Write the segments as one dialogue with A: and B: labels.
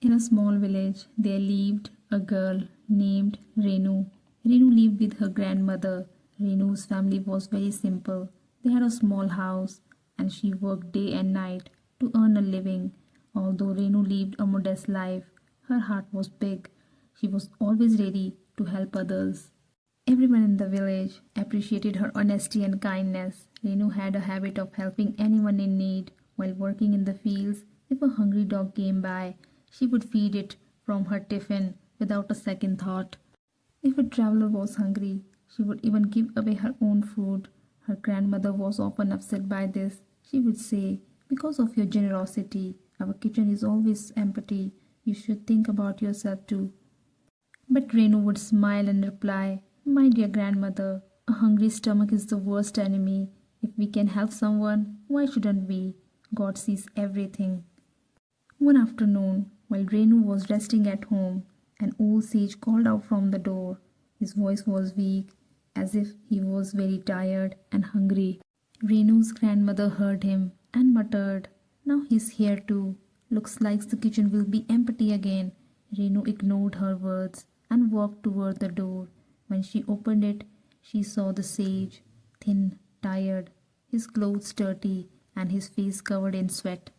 A: In a small village, there lived a girl named Renu. Renu lived with her grandmother. Renu's family was very simple. They had a small house and she worked day and night to earn a living. Although Renu lived a modest life, her heart was big. She was always ready to help others. Everyone in the village appreciated her honesty and kindness. Renu had a habit of helping anyone in need. While working in the fields, if a hungry dog came by, she would feed it from her tiffin without a second thought. If a traveler was hungry, she would even give away her own food. Her grandmother was often upset by this. She would say, "Because of your generosity, our kitchen is always empty. You should think about yourself too." But Renu would smile and reply, "My dear grandmother, a hungry stomach is the worst enemy. If we can help someone, why shouldn't we? God sees everything." One afternoon, while Renu was resting at home, an old sage called out from the door. His voice was weak, as if he was very tired and hungry. Renu's grandmother heard him and muttered, "Now he's here too. Looks like the kitchen will be empty again." Renu ignored her words and walked toward the door. When she opened it, she saw the sage, thin, tired, his clothes dirty, and his face covered in sweat.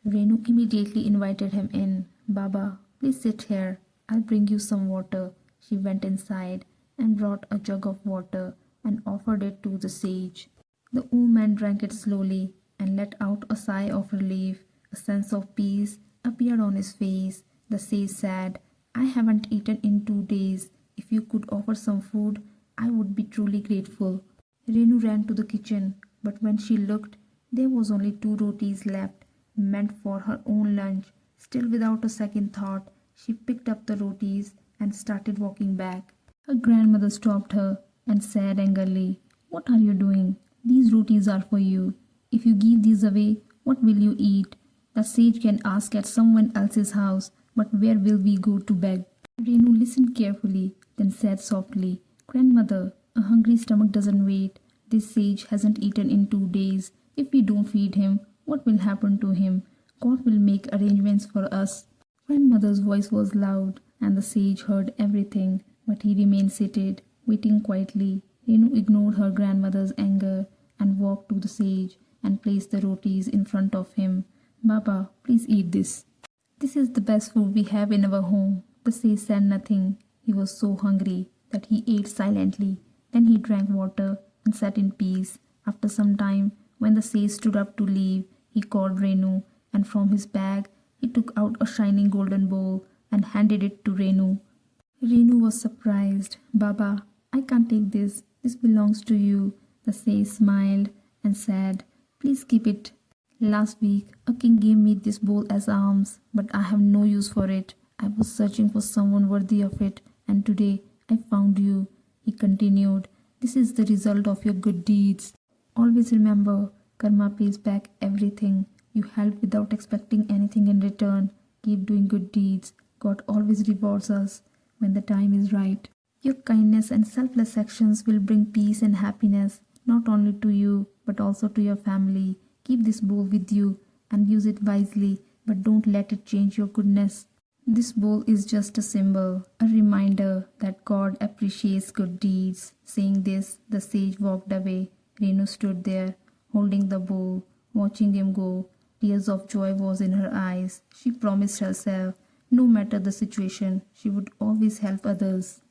A: Renu immediately invited him in. "Baba, please sit here. I'll bring you some water." She went inside and brought a jug of water and offered it to the sage. The old man drank it slowly and let out a sigh of relief. A sense of peace appeared on his face. The sage said, "I haven't eaten in 2 days. If you could offer some food, I would be truly grateful." Renu ran to the kitchen, but when she looked, there was only 2 rotis left, meant for her own lunch. Still without a second thought, she picked up the rotis and started walking back. Her grandmother stopped her and said angrily, "What are you doing? These rotis are for you. If you give these away, what will you eat? The sage can ask at someone else's house, but where will we go to beg?" Renu listened carefully, then said softly, "Grandmother, a hungry stomach doesn't wait. This sage hasn't eaten in 2 days. If we don't feed him, what will happen to him? God will make arrangements for us." Grandmother's voice was loud, and the sage heard everything, but he remained seated, waiting quietly. Renu ignored her grandmother's anger and walked to the sage and placed the rotis in front of him. "Baba, please eat this. This is the best food we have in our home." The sage said nothing. He was so hungry that he ate silently. Then he drank water and sat in peace. After some time, when the sage stood up to leave, he called Renu, and from his bag he took out a shining golden bowl and handed it to Renu. Renu was surprised. "Baba, I can't take this. This belongs to you." The sage smiled and said, "Please keep it. Last week, a king gave me this bowl as alms, but I have no use for it. I was searching for someone worthy of it, and today I found you." He continued, "This is the result of your good deeds. Always remember, karma pays back everything. You help without expecting anything in return. Keep doing good deeds. God always rewards us when the time is right. Your kindness and selfless actions will bring peace and happiness, not only to you, but also to your family. Keep this bowl with you and use it wisely, but don't let it change your goodness. This bowl is just a symbol, a reminder that God appreciates good deeds." Saying this, the sage walked away. Renu stood there, holding the bowl, watching him go. Tears of joy was in her eyes. She promised herself, no matter the situation, she would always help others.